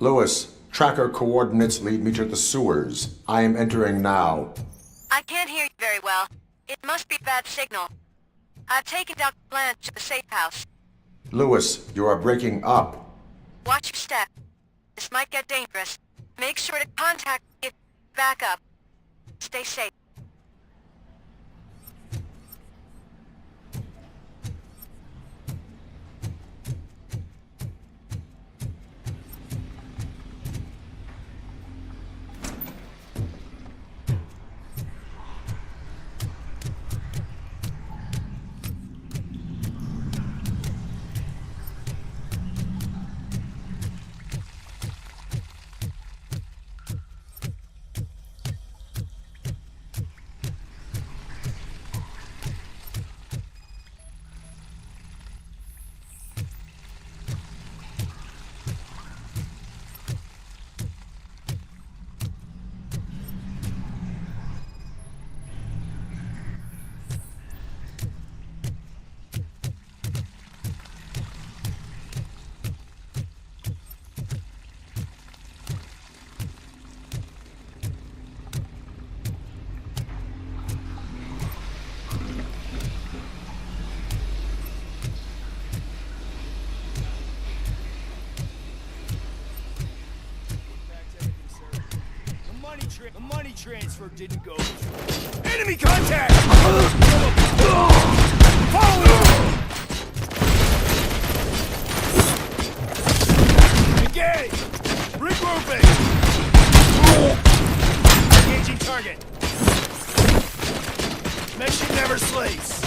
Lewis, tracker coordinates lead me to the sewers. I am entering now. I can't hear you very well. It must be bad signal. I've taken Dr. Blanche to the safe house. Lewis, you are breaking up. Watch your step. This might get dangerous. Make sure to contact me if back up. Stay safe. The money transfer didn't go through. Enemy contact! Follow! Engage! Regrouping! Engaging target. Mission never sleeps.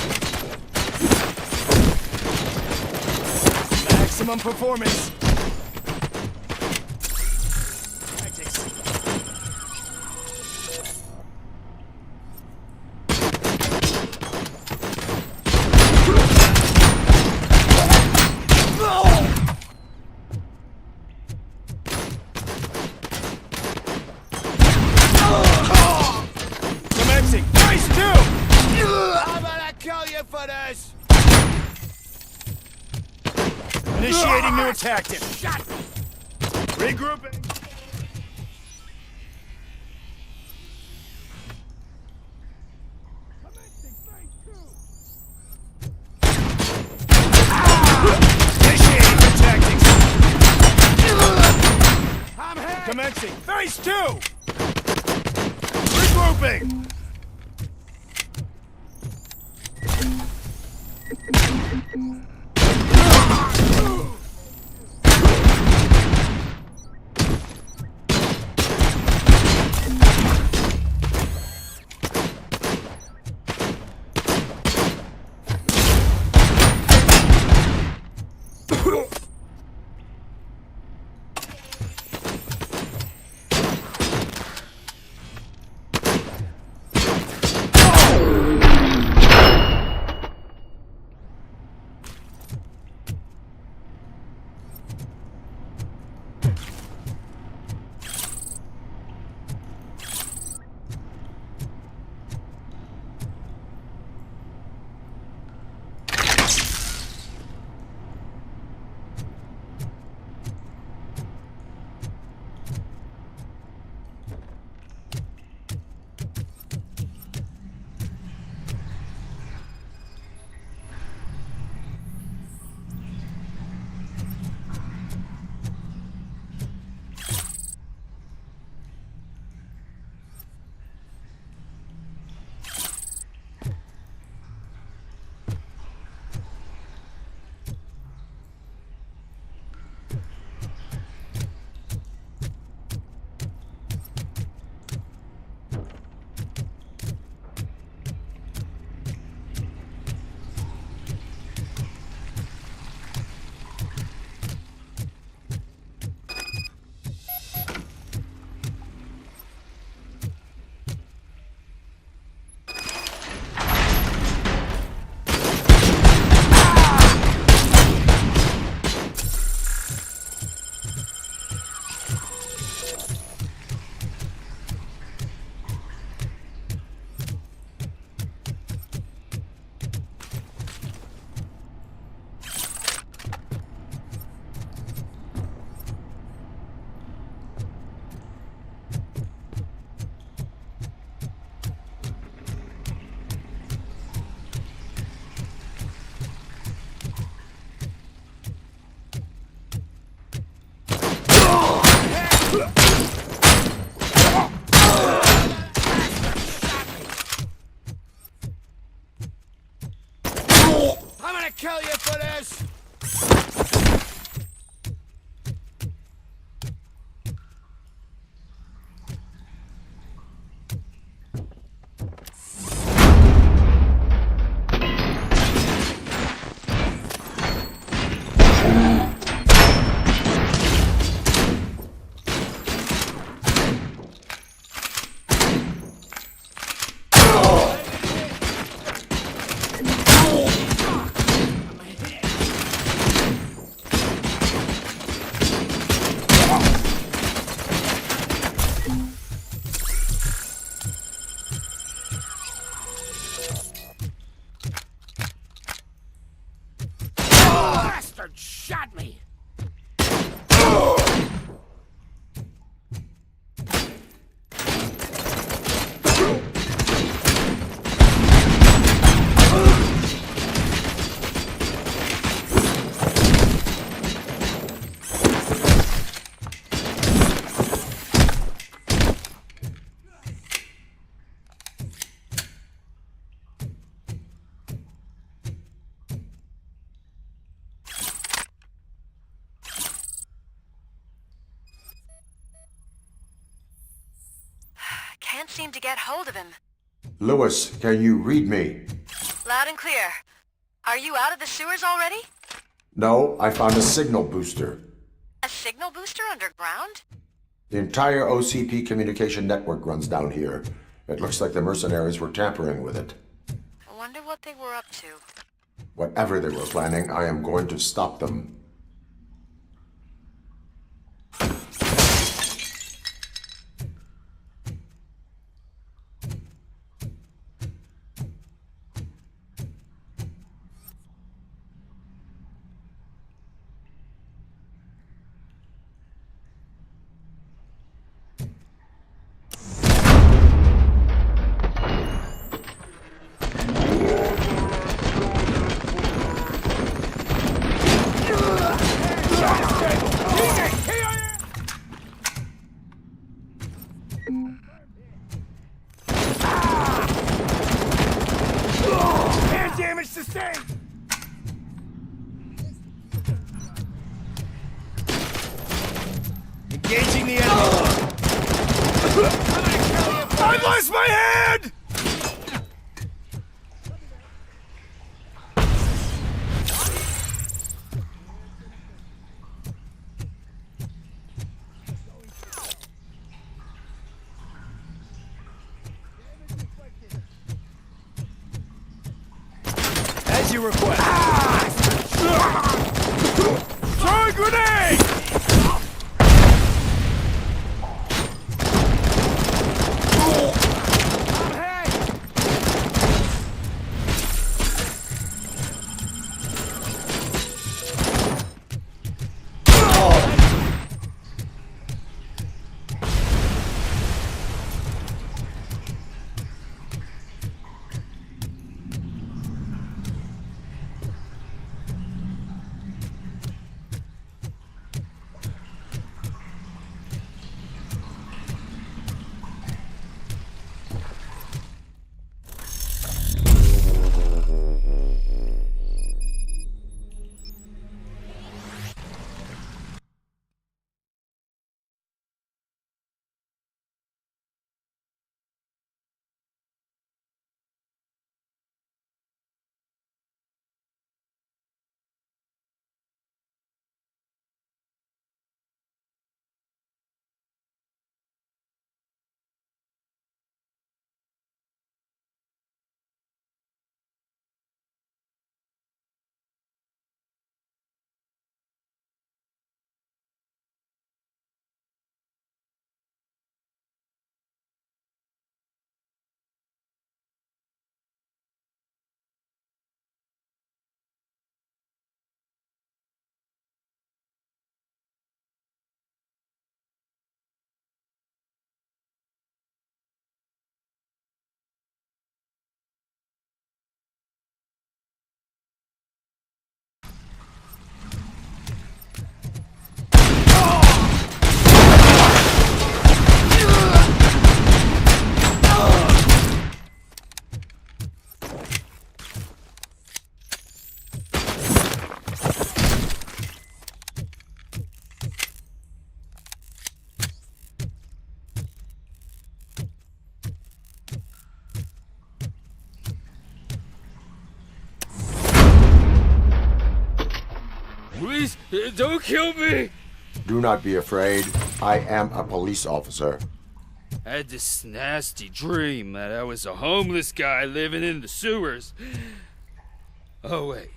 Maximum performance. For this! Initiating new tactic. Regrouping. Initiating new tactics. Commencing phase 2. Regrouping. I'm gonna kill you for this! Bastard shot me! Can't seem to get hold of him. Lewis, can you read me? Loud and clear. Are you out of the sewers already? No, I found a signal booster. A signal booster underground? The entire OCP communication network runs down here. It looks like the mercenaries were tampering with it. I wonder what they were up to. Whatever they were planning, I am going to stop them. Air damage sustained! Engaging the enemy! I lost my head! As you request. Throw a grenade! Don't kill me! Do not be afraid. I am a police officer. I had this nasty dream that I was a homeless guy living in the sewers. Oh, wait.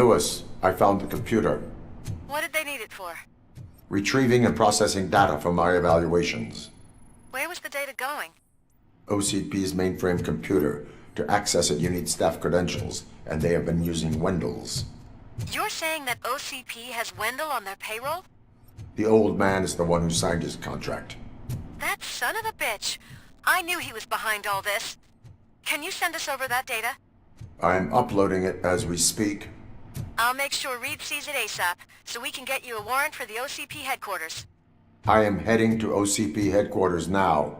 Lewis, I found the computer. What did they need it for? Retrieving and processing data from my evaluations. Where was the data going? OCP's mainframe computer. To access it, you need staff credentials, and they have been using Wendell's. You're saying that OCP has Wendell on their payroll? The old man is the one who signed his contract. That son of a bitch. I knew he was behind all this. Can you send us over that data? I'm uploading it as we speak. I'll make sure Reed sees it ASAP, so we can get you a warrant for the OCP headquarters. I am heading to OCP headquarters now.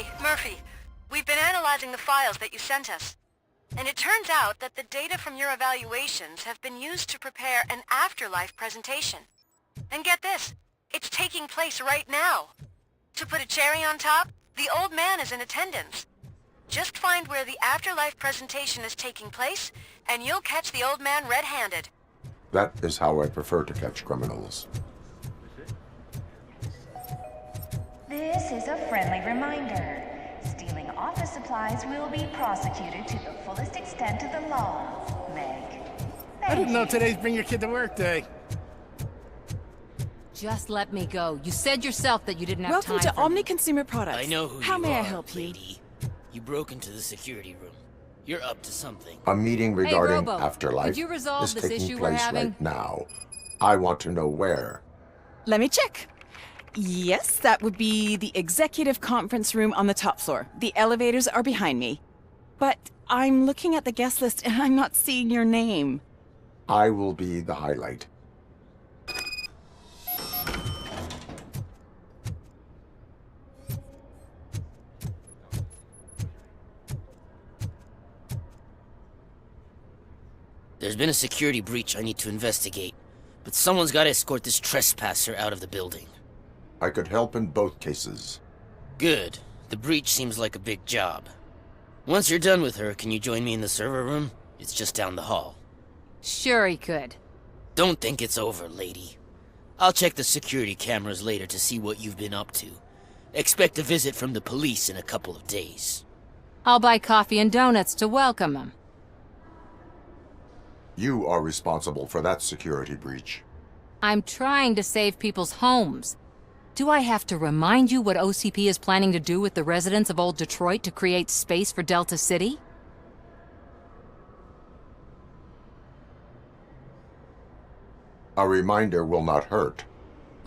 Hey, Murphy. We've been analyzing the files that you sent us. And it turns out that the data from your evaluations have been used to prepare an afterlife presentation. And get this, it's taking place right now. To put a cherry on top, the old man is in attendance. Just find where the afterlife presentation is taking place, and you'll catch the old man red-handed. That is how I prefer to catch criminals. This is a friendly reminder. Stealing office supplies will be prosecuted to the fullest extent of the law, Meg. I didn't know today's Bring Your Kid to Work Day. Just let me go. You said yourself that you didn't have Welcome time to Omni Consumer Products. I know who How you may are, I help you? lady. You broke into the security room. You're up to something. A meeting regarding Robo, afterlife could you resolve is this taking issue we're place having? right now. I want to know where. Let me check. Yes, that would be the executive conference room on the top floor. The elevators are behind me. But I'm looking at the guest list and I'm not seeing your name. I will be the highlight. There's been a security breach I need to investigate, but someone's got to escort this trespasser out of the building. I could help in both cases. Good. The breach seems like a big job. Once you're done with her, can you join me in the server room? It's just down the hall. Sure he could. Don't think it's over, lady. I'll check the security cameras later to see what you've been up to. Expect a visit from the police in a couple of days. I'll buy coffee and donuts to welcome him. You are responsible for that security breach. I'm trying to save people's homes. Do I have to remind you what OCP is planning to do with the residents of Old Detroit to create space for Delta City? A reminder will not hurt.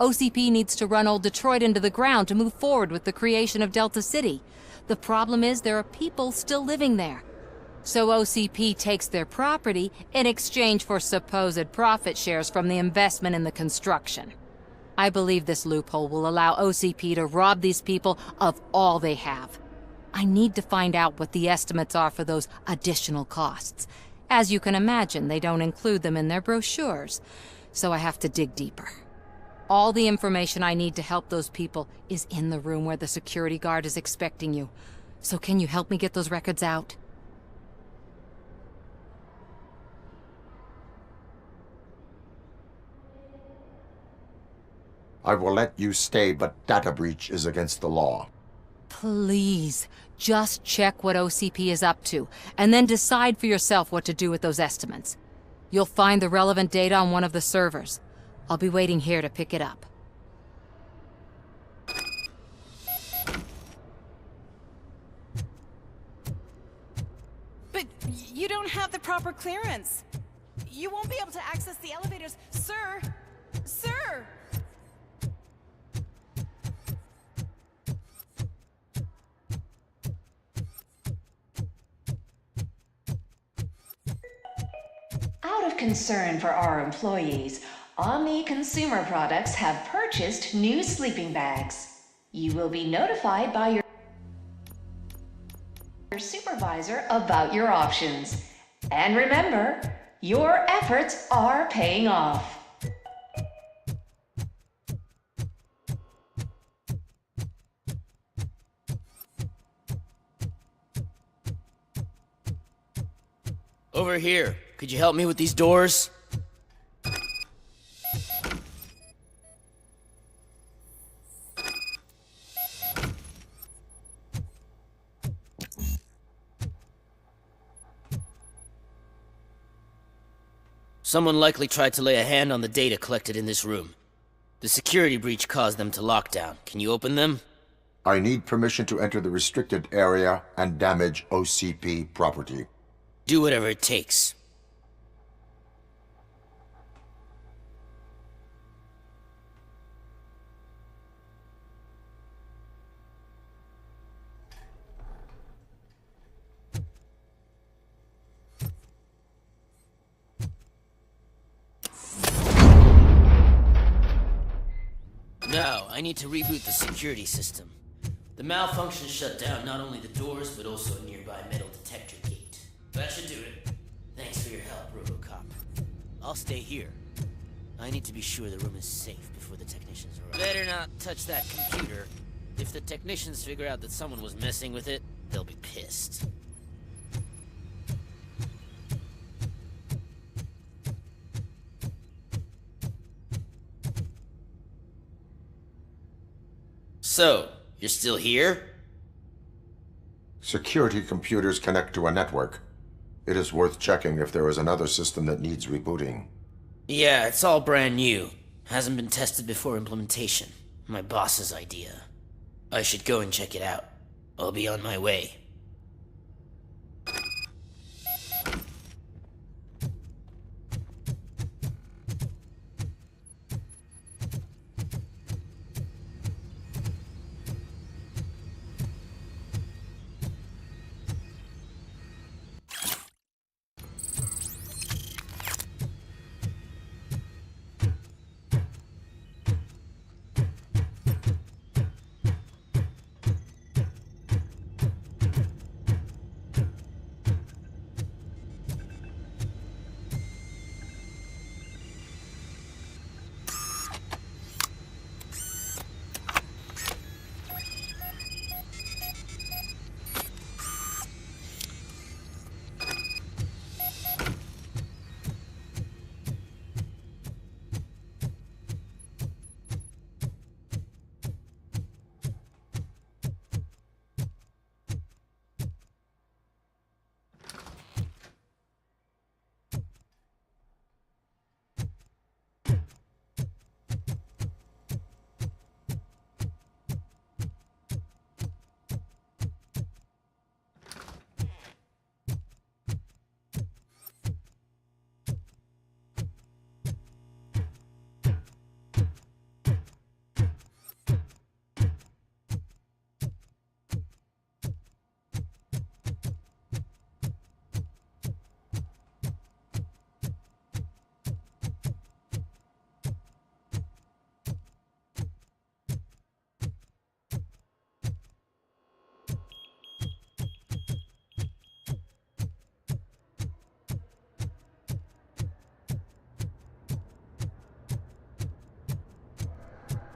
OCP needs to run Old Detroit into the ground to move forward with the creation of Delta City. The problem is there are people still living there. So OCP takes their property in exchange for supposed profit shares from the investment in the construction. I believe this loophole will allow OCP to rob these people of all they have. I need to find out what the estimates are for those additional costs. As you can imagine, they don't include them in their brochures, so I have to dig deeper. All the information I need to help those people is in the room where the security guard is expecting you. So can you help me get those records out? I will let you stay, but data breach is against the law. Please, just check what OCP is up to, and then decide for yourself what to do with those estimates. You'll find the relevant data on one of the servers. I'll be waiting here to pick it up. But you don't have the proper clearance. You won't be able to access the elevators. Sir! Sir! Out of concern for our employees, Omni Consumer Products have purchased new sleeping bags. You will be notified by your supervisor about your options. And remember, your efforts are paying off. Over here. Could you help me with these doors? Someone likely tried to lay a hand on the data collected in this room. The security breach caused them to lock down. Can you open them? I need permission to enter the restricted area and damage OCP property. Do whatever it takes. Now, I need to reboot the security system. The malfunction shut down not only the doors, but also a nearby metal detector gate. That should do it. Thanks for your help, Robocop. I'll stay here. I need to be sure the room is safe before the technicians arrive. Better not touch that computer. If the technicians figure out that someone was messing with it, they'll be pissed. So, you're still here? Security computers connect to a network. It is worth checking if there is another system that needs rebooting. Yeah, it's all brand new. Hasn't been tested before implementation. My boss's idea. I should go and check it out. I'll be on my way.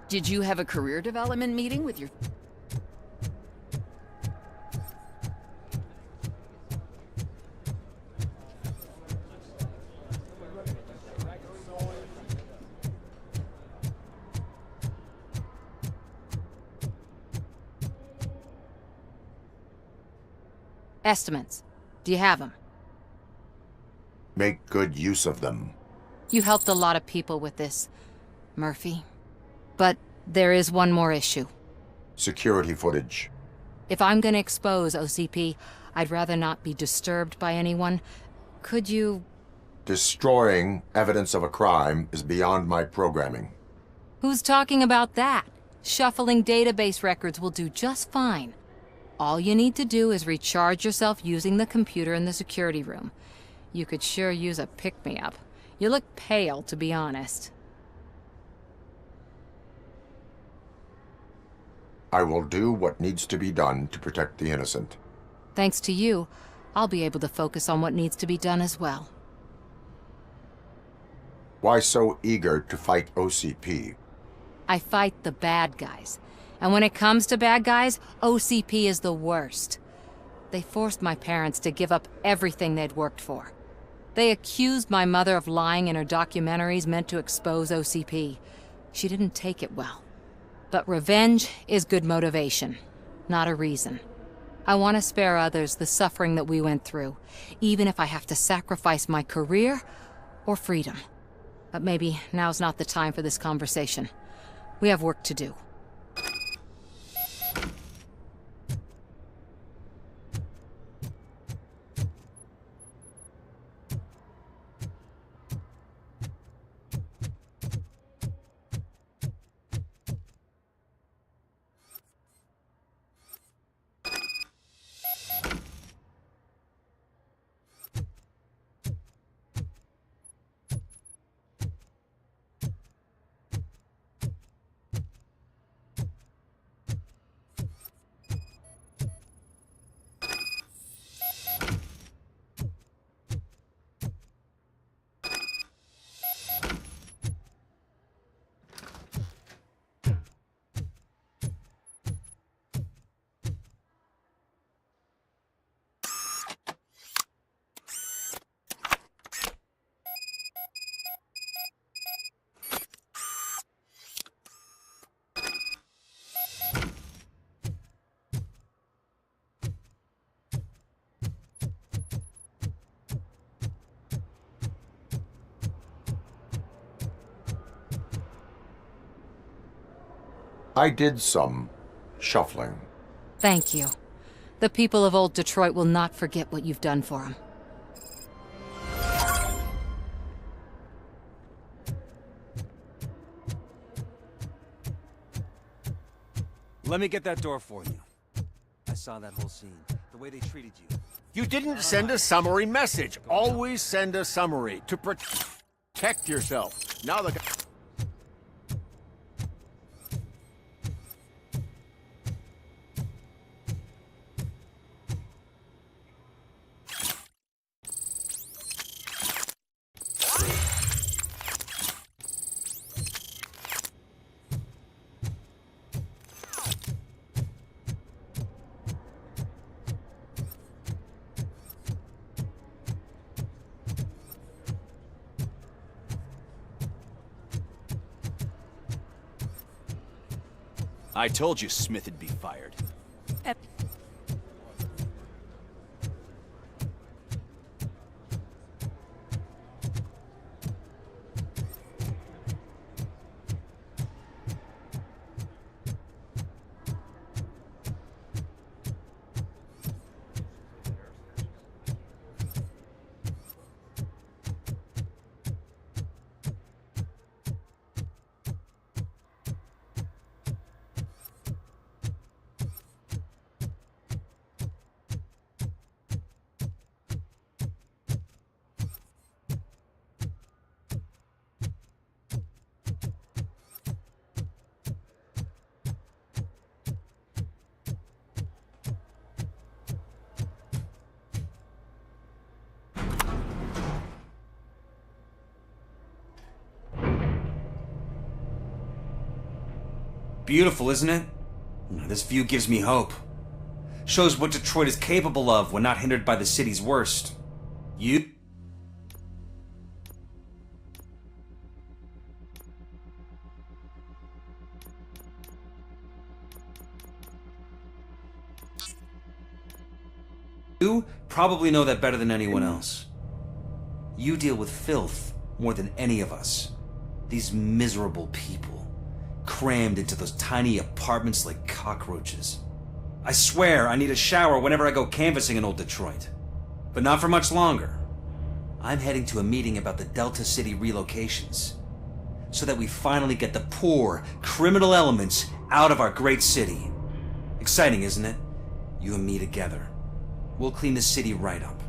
Did you have a career development meeting with your... Estimates. Do you have them? Make good use of them. You helped a lot of people with this, Murphy. But there is one more issue. Security footage. If I'm gonna expose OCP, I'd rather not be disturbed by anyone. Could you... Destroying evidence of a crime is beyond my programming. Who's talking about that? Shuffling database records will do just fine. All you need to do is recharge yourself using the computer in the security room. You could sure use a pick-me-up. You look pale, to be honest. I will do what needs to be done to protect the innocent. Thanks to you, I'll be able to focus on what needs to be done as well. Why so eager to fight OCP? I fight the bad guys. And when it comes to bad guys, OCP is the worst. They forced my parents to give up everything they'd worked for. They accused my mother of lying in her documentaries meant to expose OCP. She didn't take it well. But revenge is good motivation, not a reason. I want to spare others the suffering that we went through, even if I have to sacrifice my career or freedom. But maybe now's not the time for this conversation. We have work to do. I did some shuffling. Thank you. The people of old Detroit will not forget what you've done for them. Let me get that door for you. I saw that whole scene. The way they treated you. You didn't send a summary message. Always send a summary to protect yourself. Now the guy... I told you Smith'd be fired. Beautiful, isn't it? This view gives me hope. Shows what Detroit is capable of when not hindered by the city's worst. You probably know that better than anyone else. You deal with filth more than any of us. These miserable people, crammed into those tiny apartments like cockroaches. I swear I need a shower whenever I go canvassing in old Detroit. But not for much longer. I'm heading to a meeting about the Delta City relocations, so that we finally get the poor, criminal elements out of our great city. Exciting, isn't it? You and me together. We'll clean the city right up.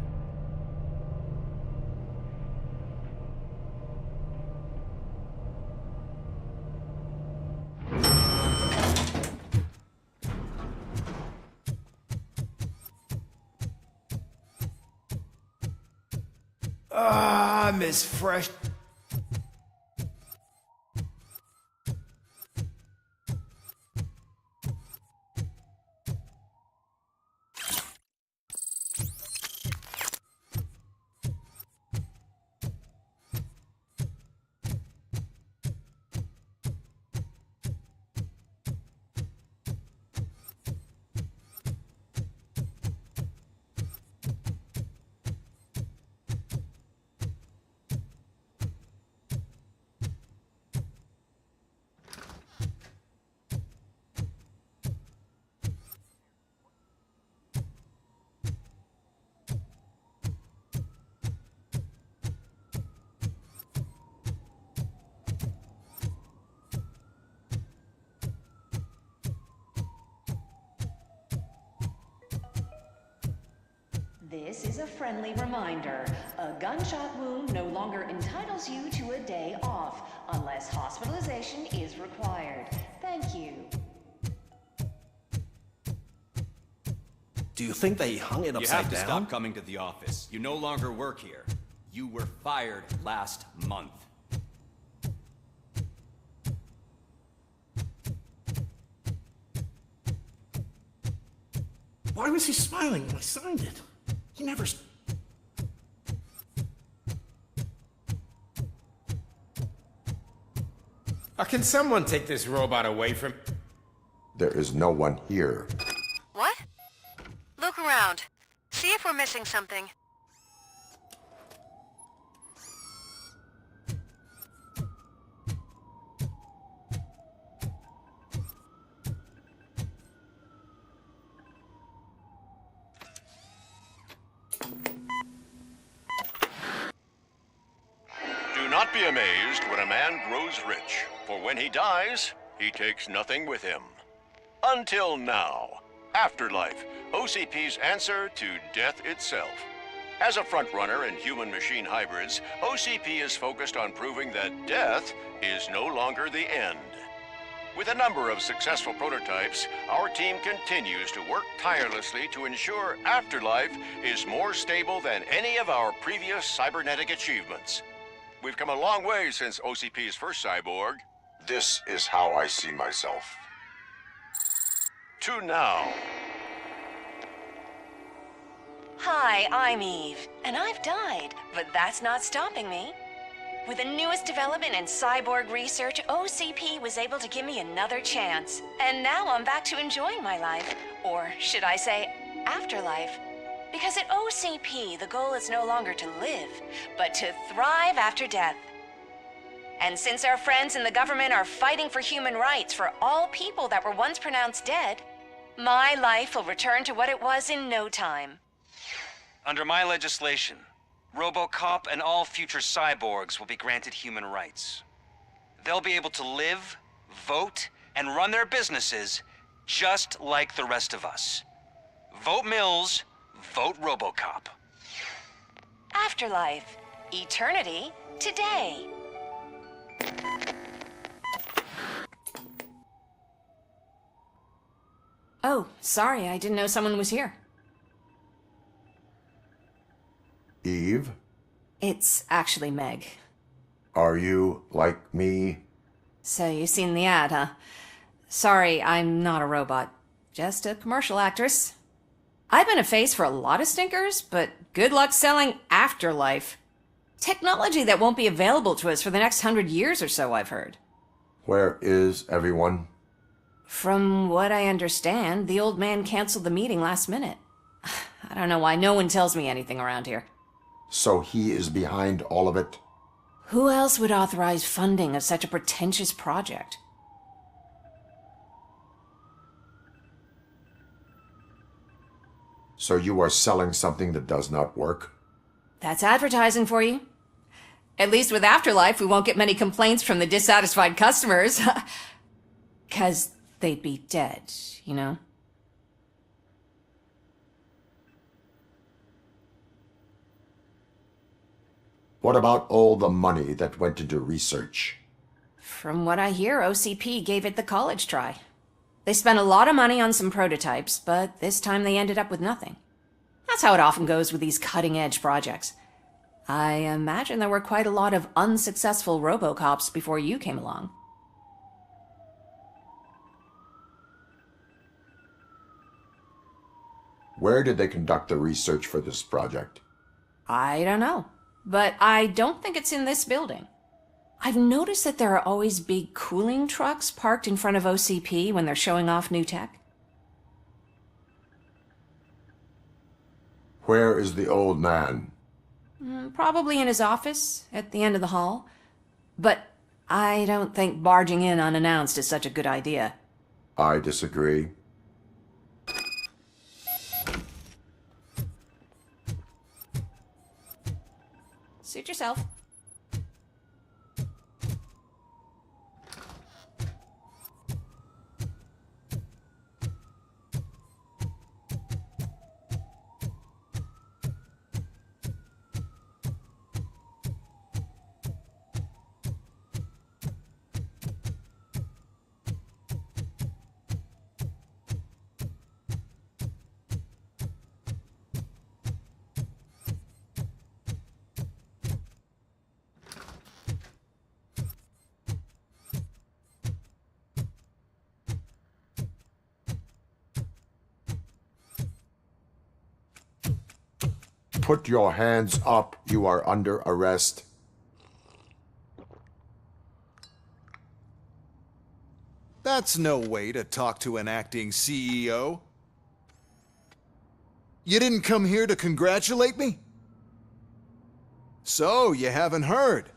Ah, Miss Fresh. This is a friendly reminder. A gunshot wound no longer entitles you to a day off, unless hospitalization is required. Thank you. Do you think they hung it upside down? You have to stop coming to the office. You no longer work here. You were fired last month. Why was he smiling when I signed it? He never... Can someone take this robot away from... There is no one here. What? Look around. See if we're missing something. Do not be amazed when a man grows rich, for when he dies, he takes nothing with him. Until now. Afterlife, OCP's answer to death itself. As a frontrunner in human-machine hybrids, OCP is focused on proving that death is no longer the end. With a number of successful prototypes, our team continues to work tirelessly to ensure Afterlife is more stable than any of our previous cybernetic achievements. We've come a long way since OCP's first cyborg. This is how I see myself. To now. Hi, I'm Eve, and I've died, but that's not stopping me. With the newest development in cyborg research, OCP was able to give me another chance. And now I'm back to enjoying my life. Or should I say, afterlife. Because at OCP, the goal is no longer to live, but to thrive after death. And since our friends in the government are fighting for human rights for all people that were once pronounced dead, my life will return to what it was in no time. Under my legislation, RoboCop and all future cyborgs will be granted human rights. They'll be able to live, vote, and run their businesses just like the rest of us. Vote Mills, vote RoboCop. Afterlife. Eternity. Today. Oh, sorry, I didn't know someone was here. Eve, It's actually Meg. are you like me? So you've seen the ad, huh? Sorry, I'm not a robot. Just a commercial actress. I've been a face for a lot of stinkers, but good luck selling afterlife. Technology that won't be available to us for the next 100 years or so, I've heard. Where is everyone? From what I understand, the old man canceled the meeting last minute. I don't know why no one tells me anything around here. So he is behind all of it? Who else would authorize funding of such a pretentious project? So you are selling something that does not work? That's advertising for you. At least with Afterlife, we won't get many complaints from the dissatisfied customers. 'Cause they'd be dead, you know? What about all the money that went into research? From what I hear, OCP gave it the college try. They spent a lot of money on some prototypes, but this time they ended up with nothing. That's how it often goes with these cutting-edge projects. I imagine there were quite a lot of unsuccessful robocops before you came along. Where did they conduct the research for this project? I don't know, but I don't think it's in this building. I've noticed that there are always big cooling trucks parked in front of OCP when they're showing off new tech. Where is the old man? Probably in his office, at the end of the hall. But I don't think barging in unannounced is such a good idea. I disagree. Suit yourself. Put your hands up. You are under arrest. That's no way to talk to an acting CEO. You didn't come here to congratulate me? So, you haven't heard.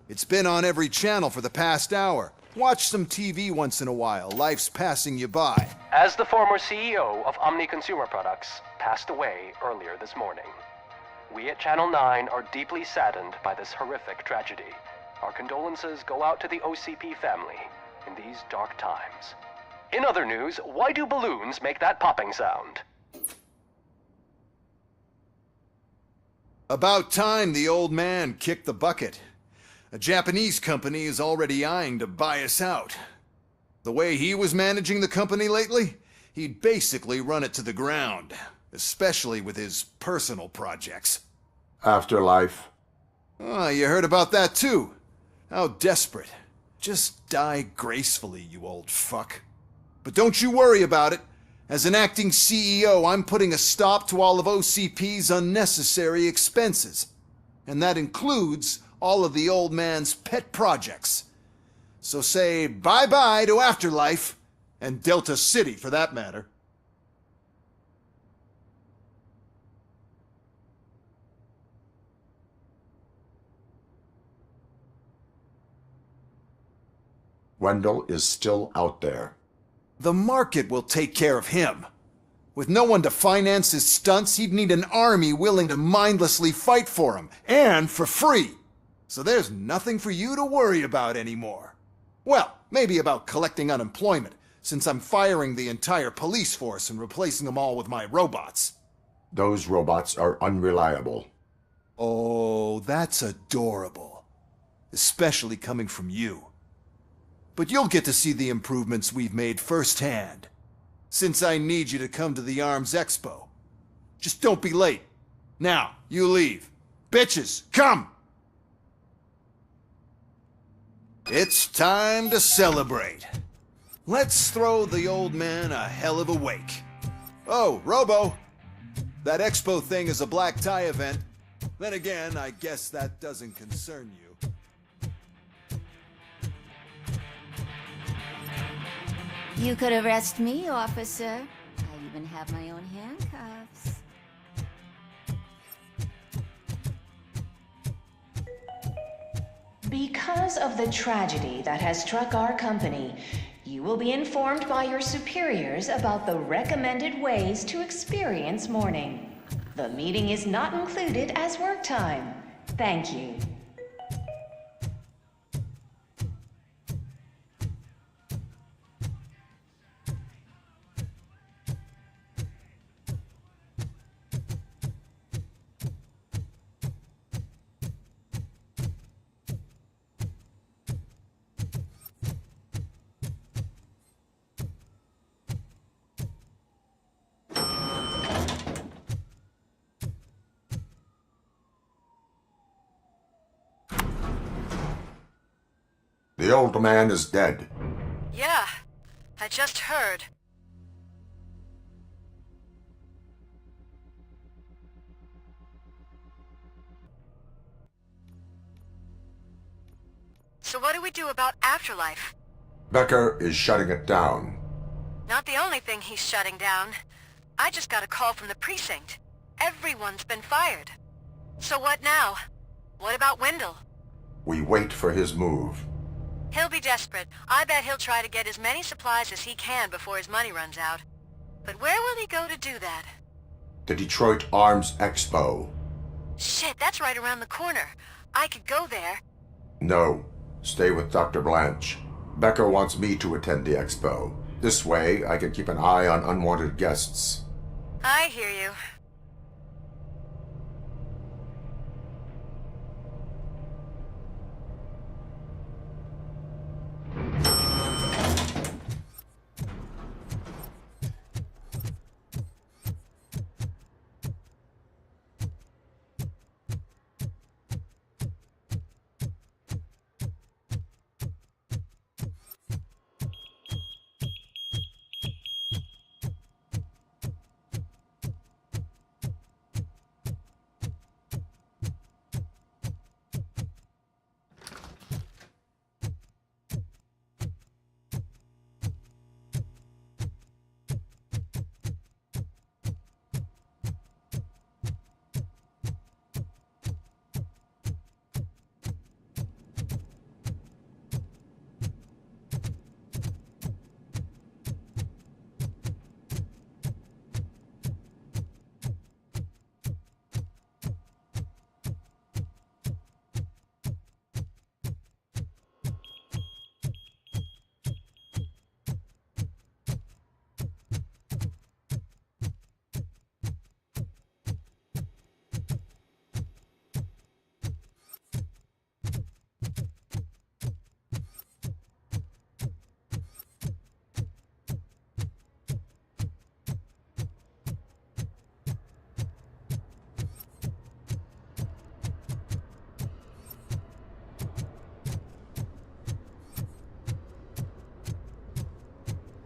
It's been on every channel for the past hour. Watch some TV once in a while. Life's passing you by. As the former CEO of Omni Consumer Products passed away earlier this morning, we at Channel 9 are deeply saddened by this horrific tragedy. Our condolences go out to the OCP family in these dark times. In other news, why do balloons make that popping sound? About time the old man kicked the bucket. A Japanese company is already eyeing to buy us out. The way he was managing the company lately, he'd basically run it to the ground, especially with his personal projects. Afterlife. Oh, you heard about that too. How desperate. Just die gracefully, you old fuck. But don't you worry about it. As an acting CEO, I'm putting a stop to all of OCP's unnecessary expenses. And that includes all of the old man's pet projects. So say bye-bye to Afterlife, and Delta City for that matter. Wendell is still out there. The market will take care of him. With no one to finance his stunts, he'd need an army willing to mindlessly fight for him, and for free. So there's nothing for you to worry about anymore. Well, maybe about collecting unemployment, since I'm firing the entire police force and replacing them all with my robots. Those robots are unreliable. Oh, that's adorable. Especially coming from you. But you'll get to see the improvements we've made firsthand, since I need you to come to the Arms Expo. Just don't be late. Now, you leave. Bitches, come! It's time to celebrate. Let's throw the old man a hell of a wake. Oh, Robo! That expo thing is a black tie event. Then again, I guess that doesn't concern you. You could arrest me, officer. I even have my own handcuffs. Because of the tragedy that has struck our company, you will be informed by your superiors about the recommended ways to experience mourning. The meeting is not included as work time. Thank you. The old man is dead. Yeah, I just heard. So what do we do about afterlife? Becker is shutting it down. Not the only thing he's shutting down. I just got a call from the precinct. Everyone's been fired. So what now? What about Wendell? We wait for his move. He'll be desperate. I bet he'll try to get as many supplies as he can before his money runs out. But where will he go to do that? The Detroit Arms Expo. Shit, that's right around the corner. I could go there. No, stay with Dr. Blanche. Becker wants me to attend the expo. This way, I can keep an eye on unwanted guests. I hear you.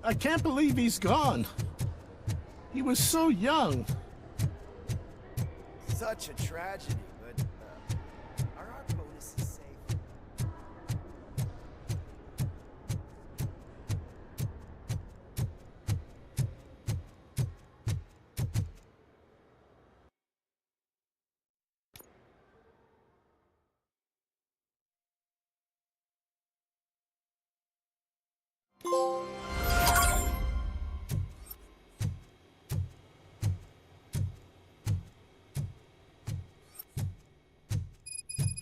I can't believe he's gone. He was so young. Such a tragedy, but are our bonuses safe?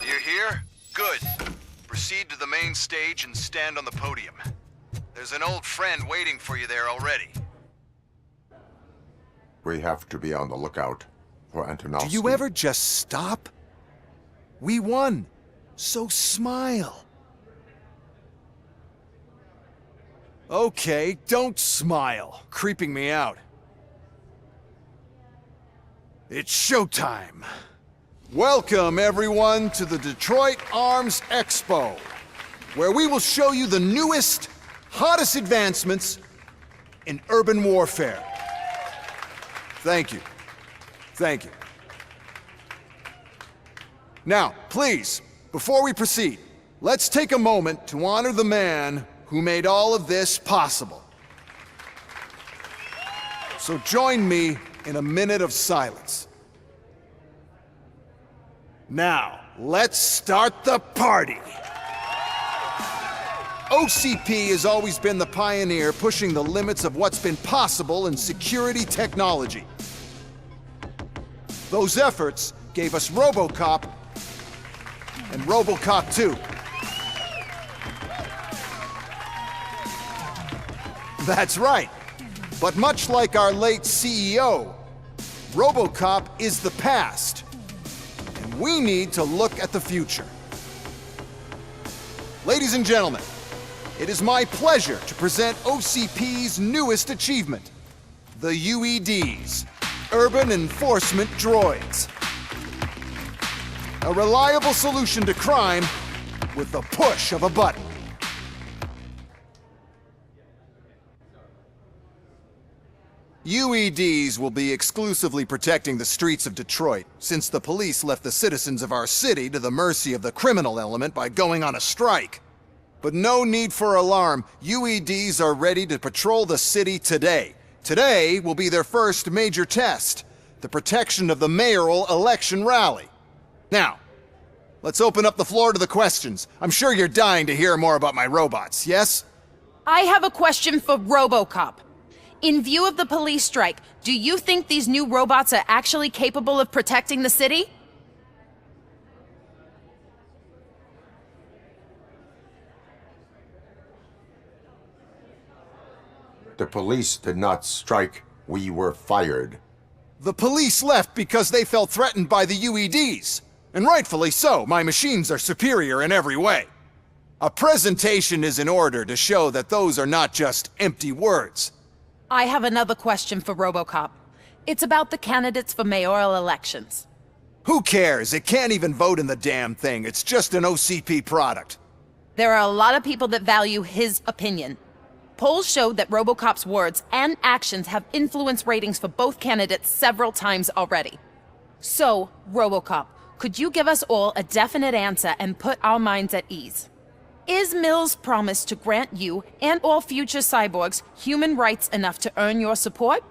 You're here? Good. Proceed to the main stage and stand on the podium. There's an old friend waiting for you there already. We have to be on the lookout for Antonovsky. Do you ever just stop? We won, so smile. Okay, don't smile. Creeping me out. It's showtime. Welcome, everyone, to the Detroit Arms Expo, where we will show you the newest, hottest advancements in urban warfare. Thank you. Thank you. Now, please, before we proceed, let's take a moment to honor the man who made all of this possible. So join me in a minute of silence. Now, let's start the party. OCP has always been the pioneer pushing the limits of what's been possible in security technology. Those efforts gave us RoboCop and RoboCop 2. That's right. But much like our late CEO, RoboCop is the past. And we need to look at the future. Ladies and gentlemen, it is my pleasure to present OCP's newest achievement, the UEDs, Urban Enforcement Droids. A reliable solution to crime with the push of a button. UEDs will be exclusively protecting the streets of Detroit, since the police left the citizens of our city to the mercy of the criminal element by going on a strike. But no need for alarm. UEDs are ready to patrol the city today. Today will be their first major test, the protection of the mayoral election rally. Now, let's open up the floor to the questions. I'm sure you're dying to hear more about my robots, yes? I have a question for RoboCop. In view of the police strike, do you think these new robots are actually capable of protecting the city? The police did not strike. We were fired. The police left because they felt threatened by the UEDs. And rightfully so. My machines are superior in every way. A presentation is in order to show that those are not just empty words. I have another question for RoboCop. It's about the candidates for mayoral elections. Who cares? It can't even vote in the damn thing. It's just an OCP product. There are a lot of people that value his opinion. Polls showed that RoboCop's words and actions have influenced ratings for both candidates several times already. So, RoboCop, could you give us all a definite answer and put our minds at ease? Is Mills' promise to grant you and all future cyborgs human rights enough to earn your support?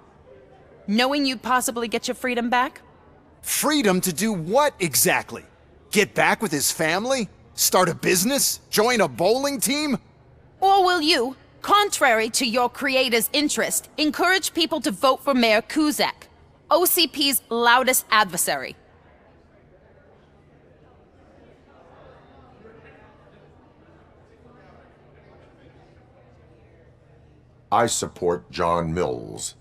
Knowing you'd possibly get your freedom back? Freedom to do what exactly? Get back with his family? Start a business? Join a bowling team? Or will you, contrary to your creator's interest, encourage people to vote for Mayor Kuzak, OCP's loudest adversary? I support John Mills.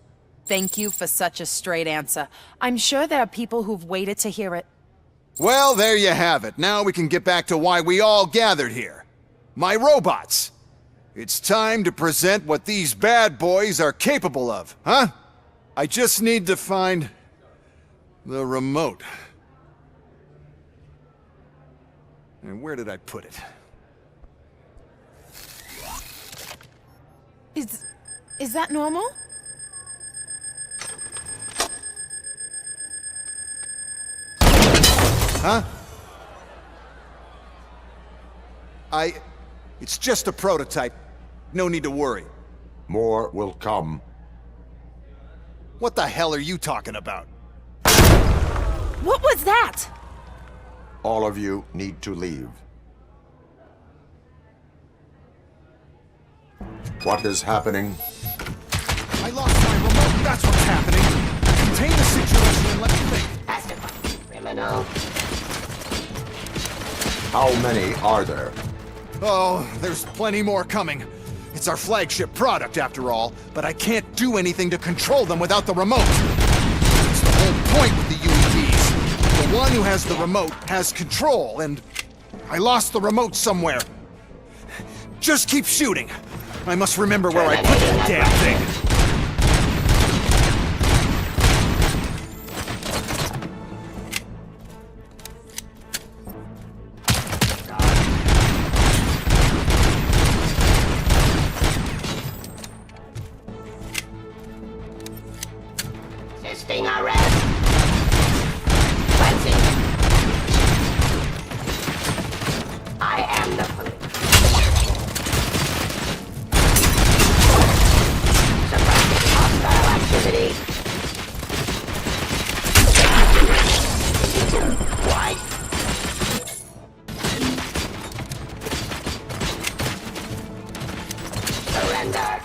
Thank you for such a straight answer. I'm sure there are people who've waited to hear it. Well, there you have it. Now we can get back to why we all gathered here. My robots. It's time to present what these bad boys are capable of, huh? I just need to find the remote. And where did I put it? Is that normal? Huh? It's just a prototype. No need to worry. More will come. What the hell are you talking about? What was that? All of you need to leave. What is happening? I lost my remote, that's what's happening. Contain the situation and let me think. Criminal. How many are there? Oh, there's plenty more coming. It's our flagship product, after all, but I can't do anything to control them without the remote. It's the whole point with the UEDs. The one who has the remote has control, and I lost the remote somewhere. Just keep shooting. I must remember where I put that damn thing. cylinder.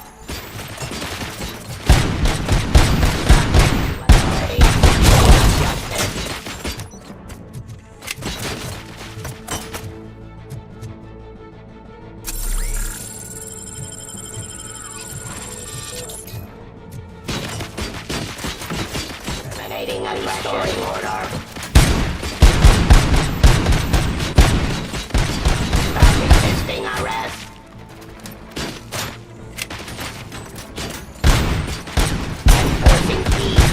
Terminating restoring order. Stop resisting arrest. Enforcing peace.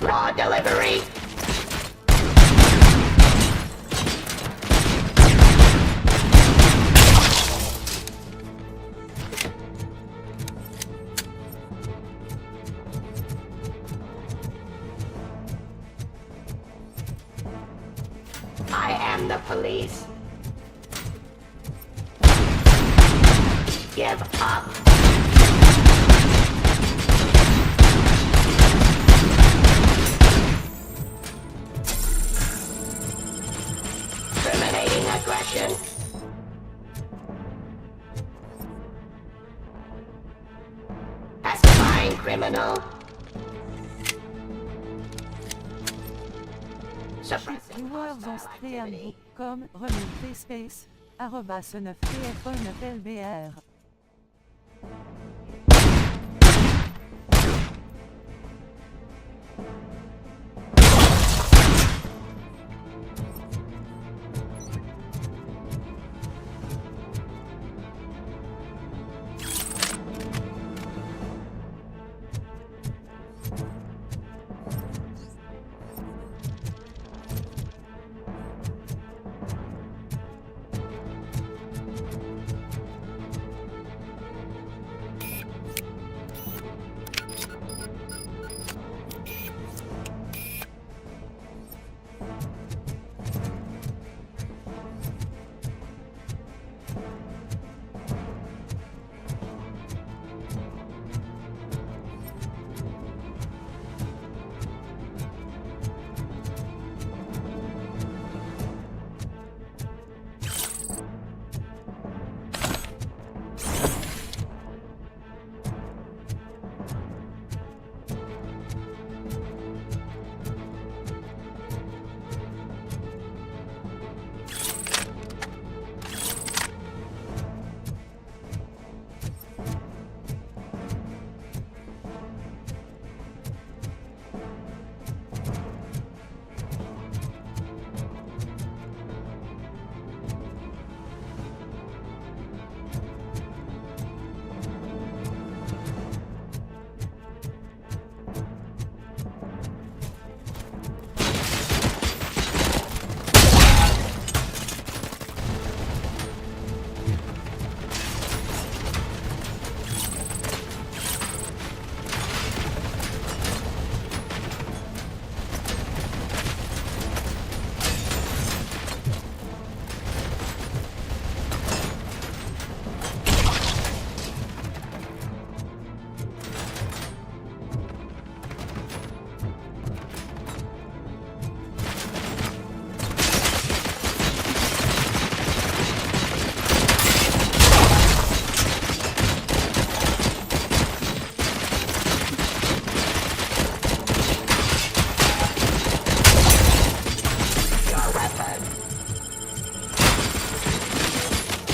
Raw delivery. I am the police. Give up. Terminating aggression. Pacifying criminal. Joueurs inscrits à vous comme remonter space @9tf19lbr.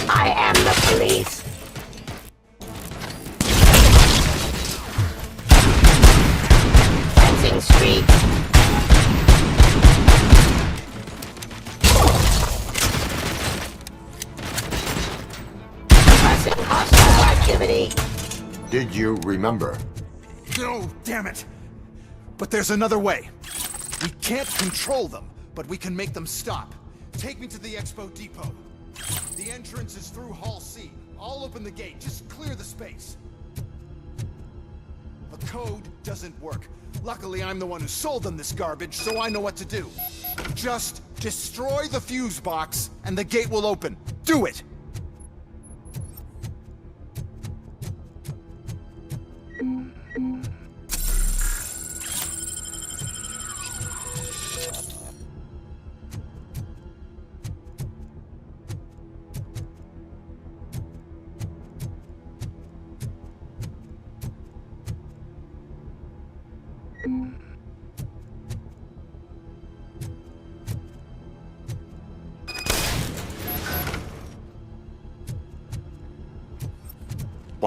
I am the police. Fencing streets. Suppressing hostile activity. Did you remember? No, damn it! But there's another way. We can't control them, but we can make them stop. Take me to the Expo Depot. The entrance is through Hall C. I'll open the gate. Just clear the space. The code doesn't work. Luckily, I'm the one who sold them this garbage, so I know what to do. Just destroy the fuse box, and the gate will open. Do it!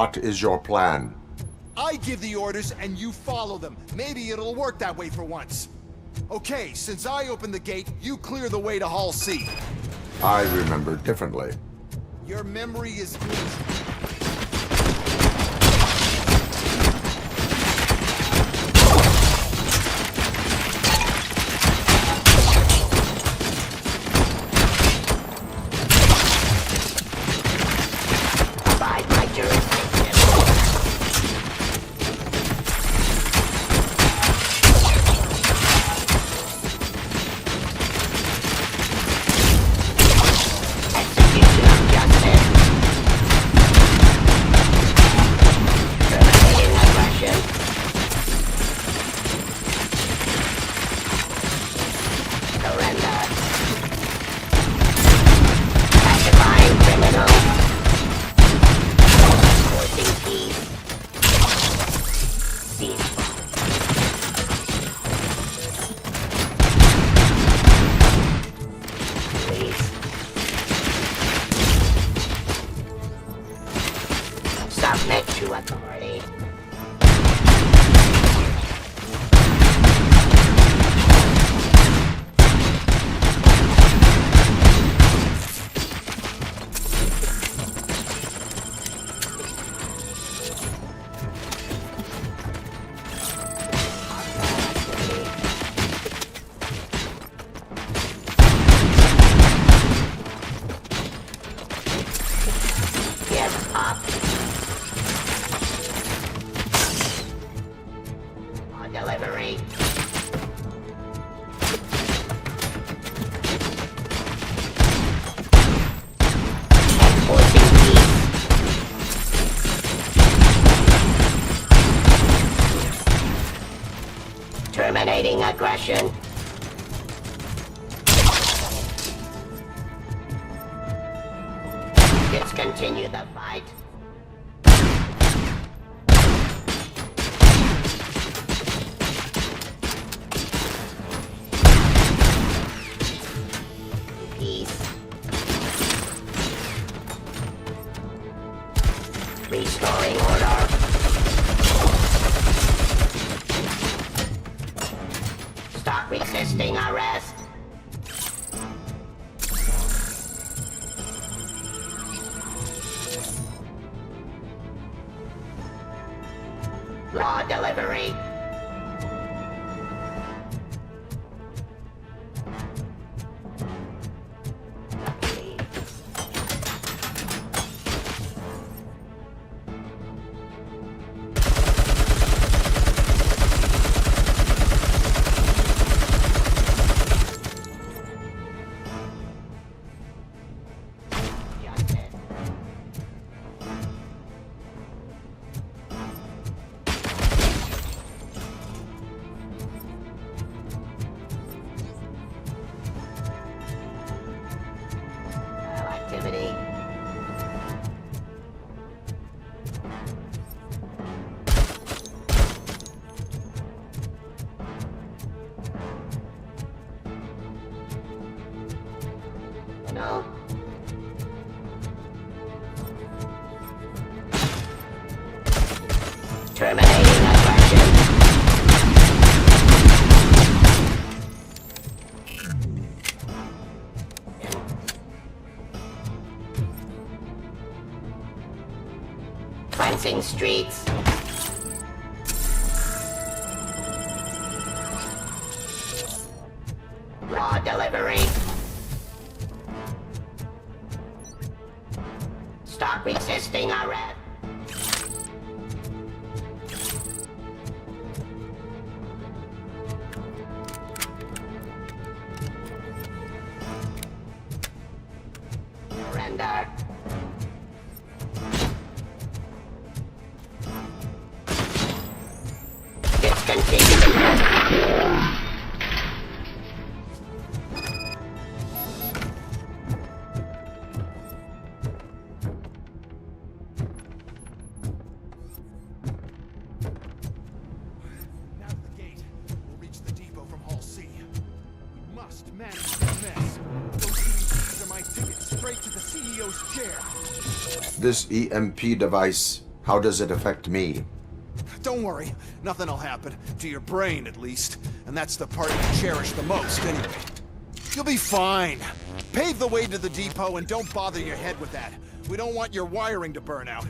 What is your plan? I give the orders and you follow them. Maybe it'll work that way for once. Okay, since I opened the gate, you clear the way to Hall C. I remember differently. Your memory is glitchy. Submit to authority. Give up. On delivery. Enforcing peace. Terminating aggression. Discontinue the fight. Peace. Restoring order. Stop resisting arrest. Raw delivery. Activity. No. Terminating aggression. Cleansing streets. Raw delivery. Stop resisting arrest. Surrender. Discontinue. Now to the gate. We'll reach the depot from Hall C. We must manage this mess. Those CEOs are my ticket straight to the CEO's chair. This EMP device, How does it affect me? Don't worry, nothing'll happen. To your brain, at least. And that's the part you cherish the most, anyway. You'll be fine. Pave the way to the depot and don't bother your head with that. We don't want your wiring to burn out.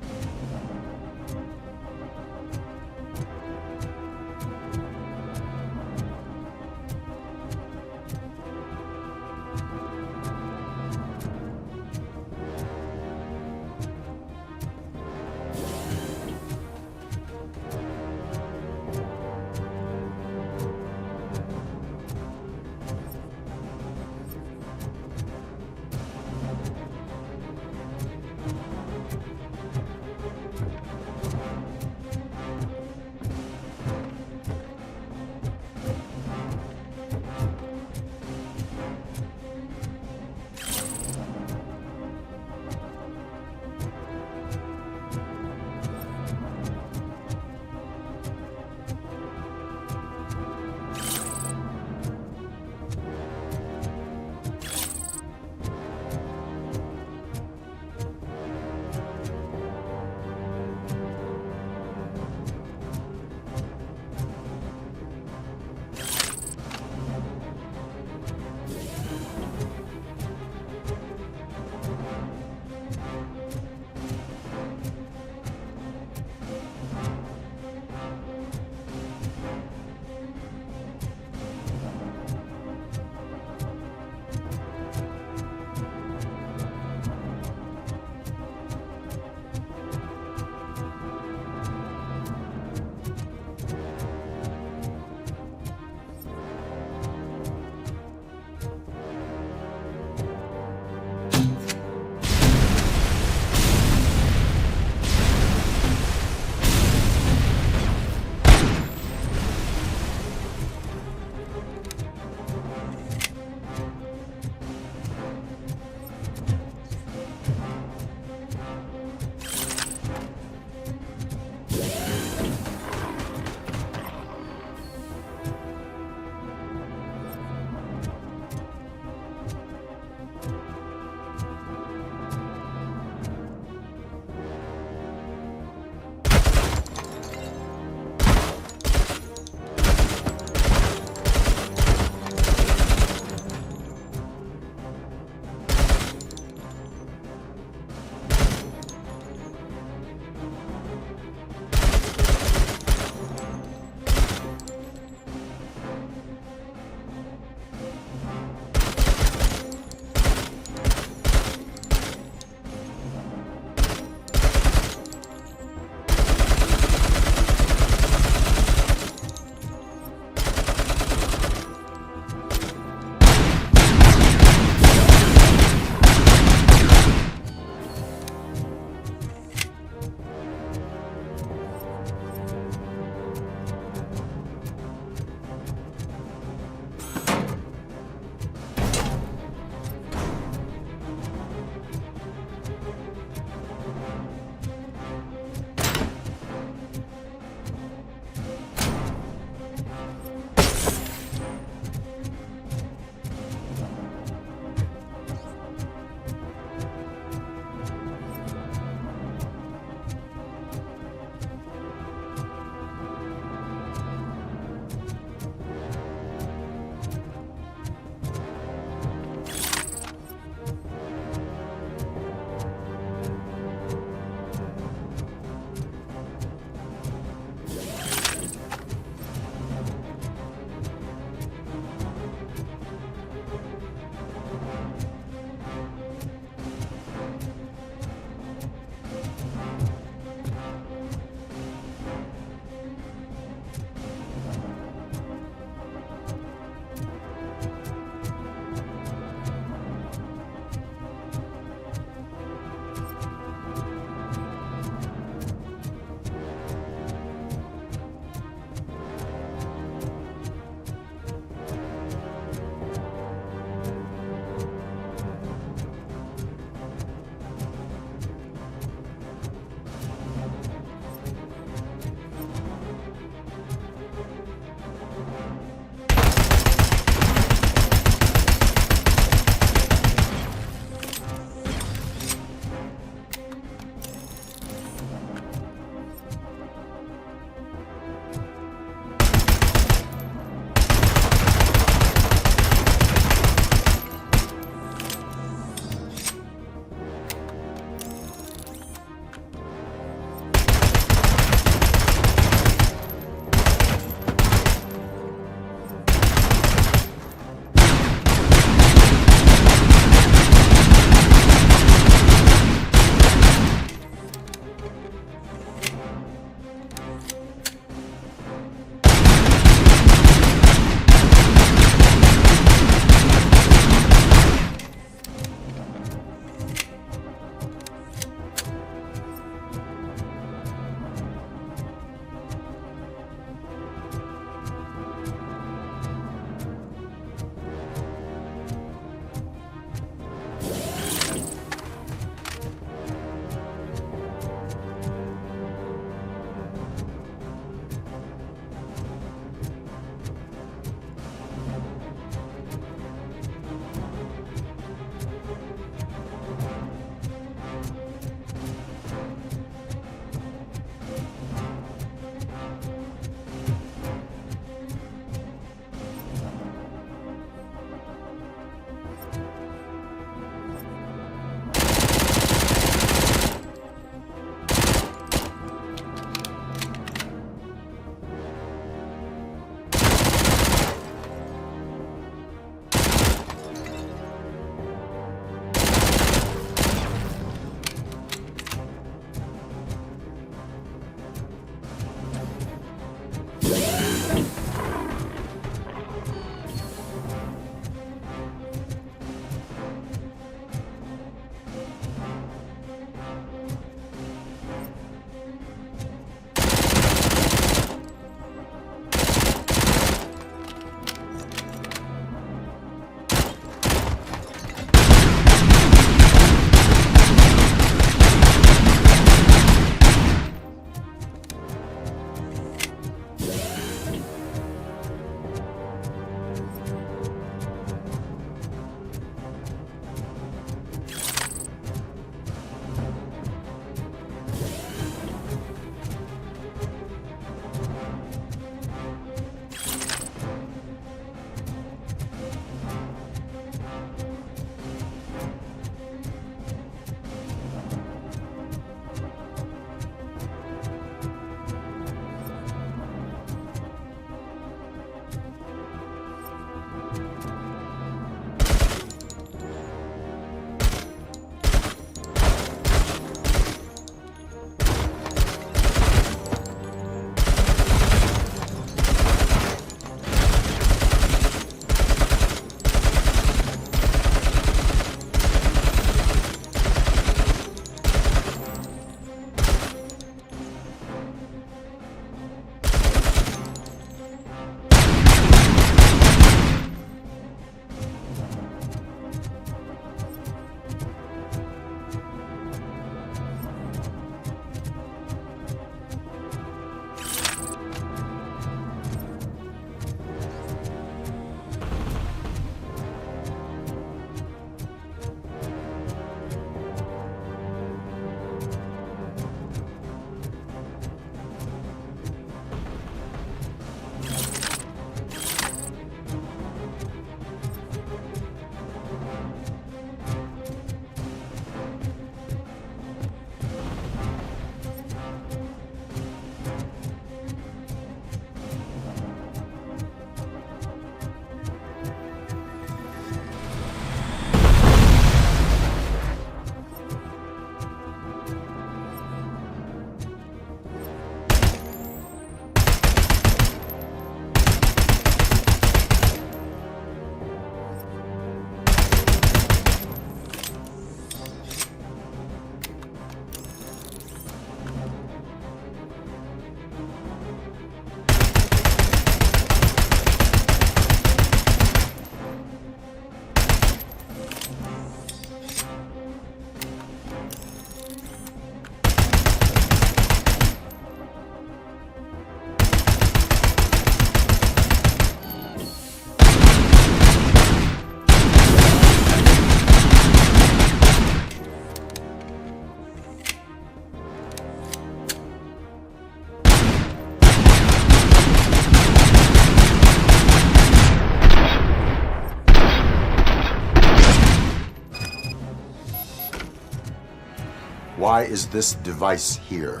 Why is this device here?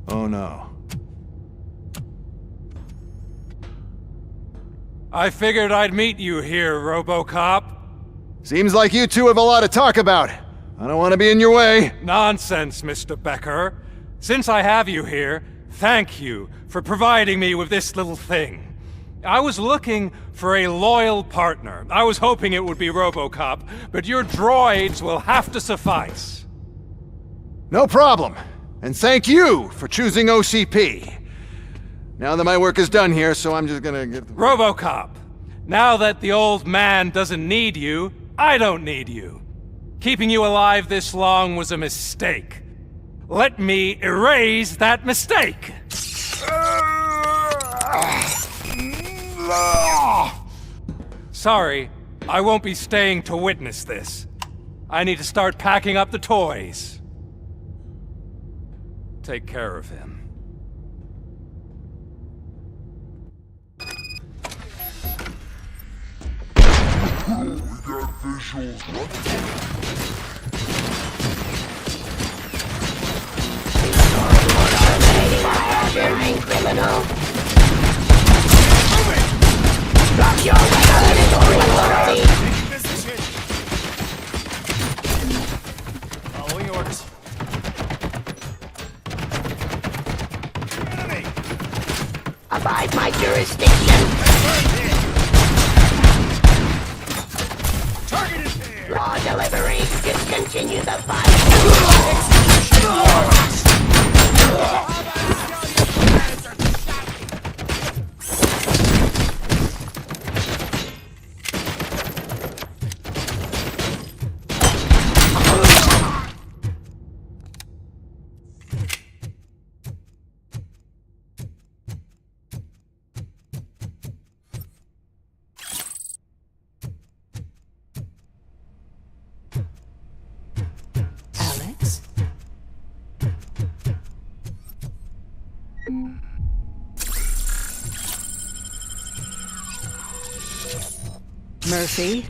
Oh no. I figured I'd meet you here, RoboCop. Seems like you two have a lot to talk about. I don't want to be in your way. Nonsense, Mr. Becker. Since I have you here, thank you for providing me with this little thing. I was looking for a loyal partner. I was hoping it would be RoboCop, but your droids will have to suffice. No problem. And thank you for choosing OCP. Now that my work is done here, so I'm just gonna get... RoboCop, now that the old man doesn't need you, I don't need you. Keeping you alive this long was a mistake. Let me erase that mistake! Sorry, I won't be staying to witness this. I need to start packing up the toys. Take care of him. We got visuals. Fire-bearing criminal. Block your regulatory authority. Following orders. Abide my jurisdiction. Law delivery. Discontinue the fight. Murphy?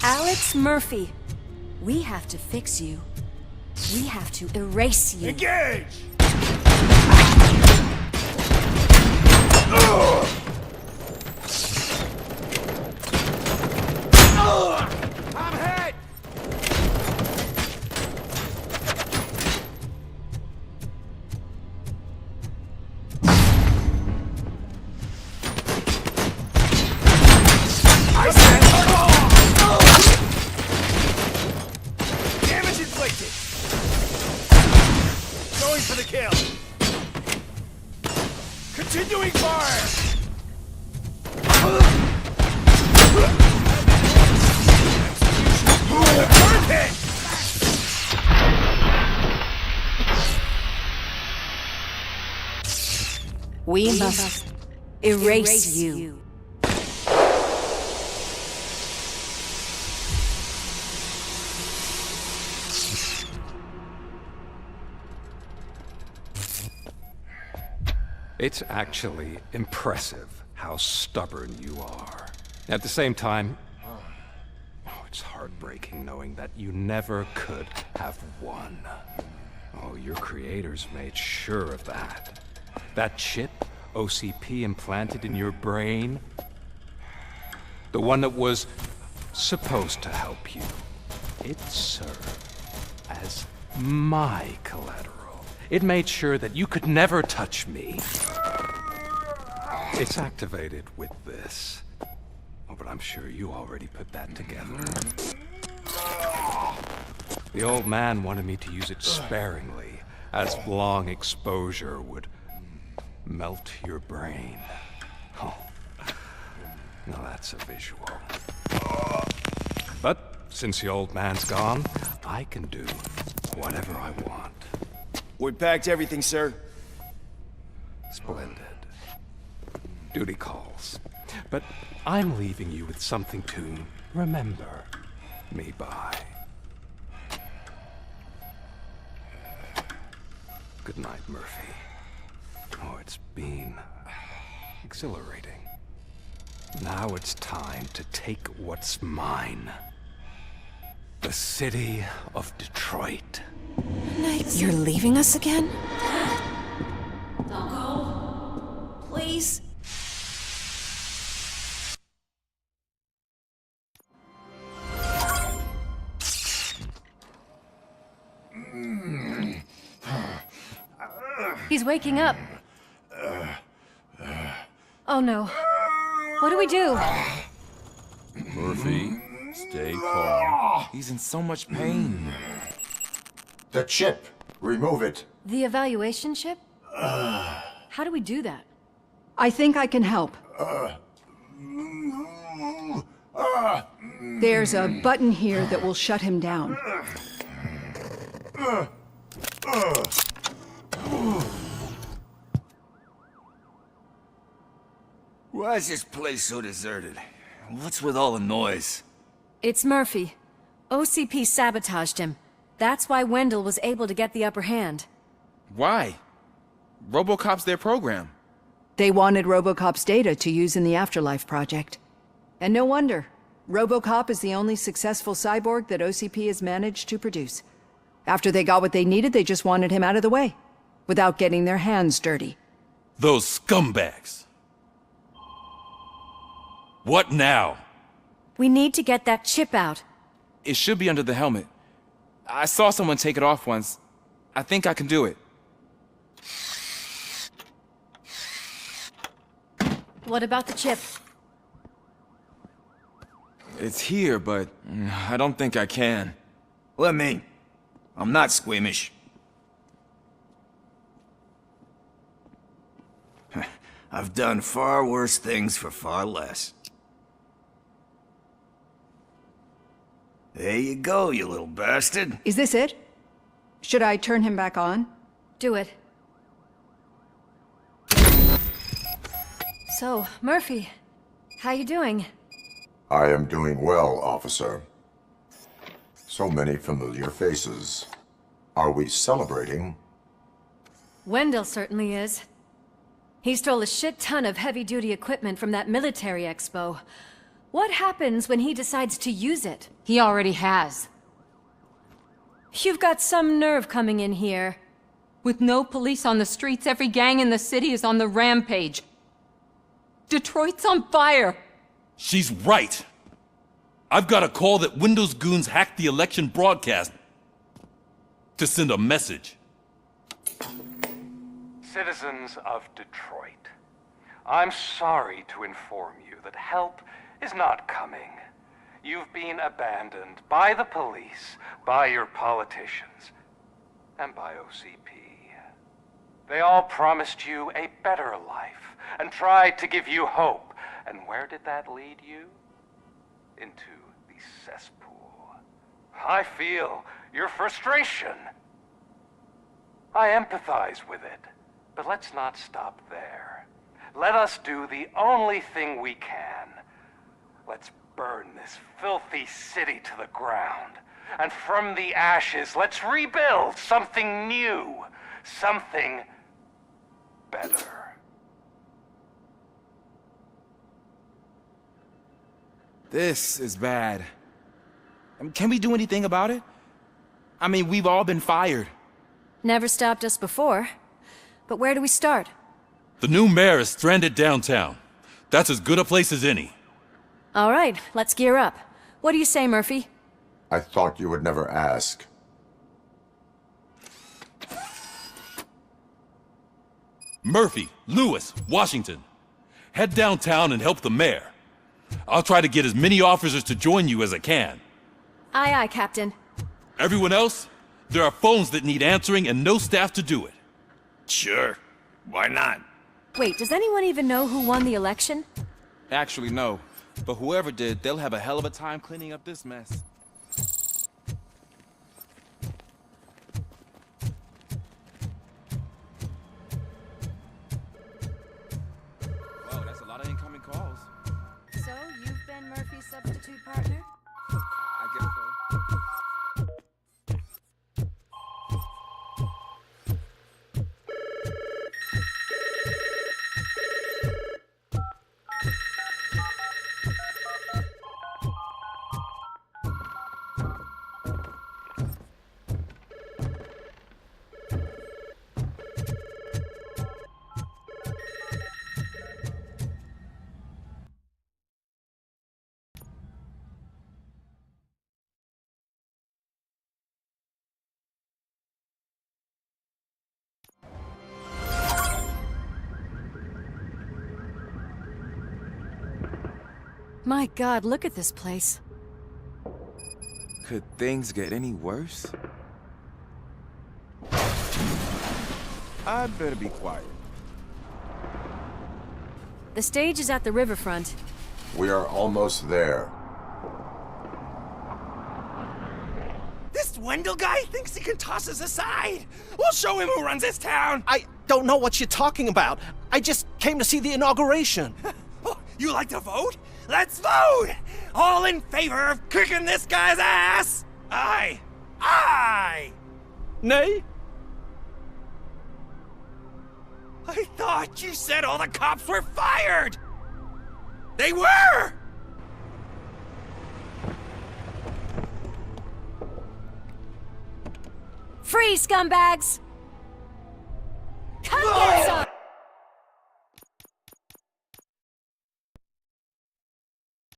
Alex Murphy, we have to fix you. We have to erase you. Engage! I'm hit! I said, damage inflicted. Going for the kill. Continuing fire. Turn hit. We must erase you. It's actually impressive how stubborn you are. At the same time, it's heartbreaking knowing that you never could have won. Oh, your creators made sure of that. That chip OCP implanted in your brain, the one that was supposed to help you, it served as my collateral. It made sure that you could never touch me. It's activated with this. Oh, but I'm sure you already put that together. The old man wanted me to use it sparingly, as long exposure would melt your brain. Oh, now that's a visual. But since the old man's gone, I can do whatever I want. We packed everything, sir. Splendid. Duty calls. But I'm leaving you with something to remember me by. Good night, Murphy. Oh, it's been exhilarating. Now it's time to take what's mine. The city of Detroit. You're leaving us again? Don't go. Please. He's waking up. Oh no. What do we do? Murphy, stay calm. He's in so much pain. The chip. Remove it. The evaluation chip? How do we do that? I think I can help. There's a button here that will shut him down. Why is this place so deserted? What's with all the noise? It's Murphy. OCP sabotaged him. That's why Wendell was able to get the upper hand. Why? RoboCop's their program. They wanted RoboCop's data to use in the Afterlife project. And no wonder. RoboCop is the only successful cyborg that OCP has managed to produce. After they got what they needed, they just wanted him out of the way, without getting their hands dirty. Those scumbags. What now? We need to get that chip out. It should be under the helmet. I saw someone take it off once. I think I can do it. What about the chip? It's here, but I don't think I can. Let me. I'm not squeamish. I've done far worse things for far less. There you go, you little bastard. Is this it? Should I turn him back on? Do it. So, Murphy, how you doing? I am doing well, officer. So many familiar faces. Are we celebrating? Wendell certainly is. He stole a shit ton of heavy-duty equipment from that military expo. What happens when he decides to use it? He already has. You've got some nerve coming in here. With no police on the streets, every gang in the city is on the rampage. Detroit's on fire. She's right. I've got a call that Windows goons hacked the election broadcast to send a message. Citizens of Detroit, I'm sorry to inform you that help is not coming. You've been abandoned by the police, by your politicians, and by OCP. They all promised you a better life and tried to give you hope. And where did that lead you? Into the cesspool. I feel your frustration. I empathize with it, but let's not stop there. Let us do the only thing we can. Let's burn this filthy city to the ground. And from the ashes, let's rebuild something new. Something better. This is bad. Can we do anything about it? I mean, we've all been fired. Never stopped us before. But where do we start? The new mayor is stranded downtown. That's as good a place as any. All right, let's gear up. What do you say, Murphy? I thought you would never ask. Murphy, Lewis, Washington. Head downtown and help the mayor. I'll try to get as many officers to join you as I can. Aye, aye, Captain. Everyone else? There are phones that need answering and no staff to do it. Sure. Why not? Wait, does anyone even know who won the election? Actually, no. But whoever did, they'll have a hell of a time cleaning up this mess. Whoa, that's a lot of incoming calls. So, you've been Murphy's substitute partner? I guess so. My God, look at this place. Could things get any worse? I'd better be quiet. The stage is at the riverfront. We are almost there. This Wendell guy thinks he can toss us aside. We'll show him who runs this town. I don't know what you're talking about. I just came to see the inauguration. Oh, you like to vote? Let's vote! All in favor of kicking this guy's ass? Aye. Aye! Nay? I thought you said all the cops were fired! They were! Free, scumbags!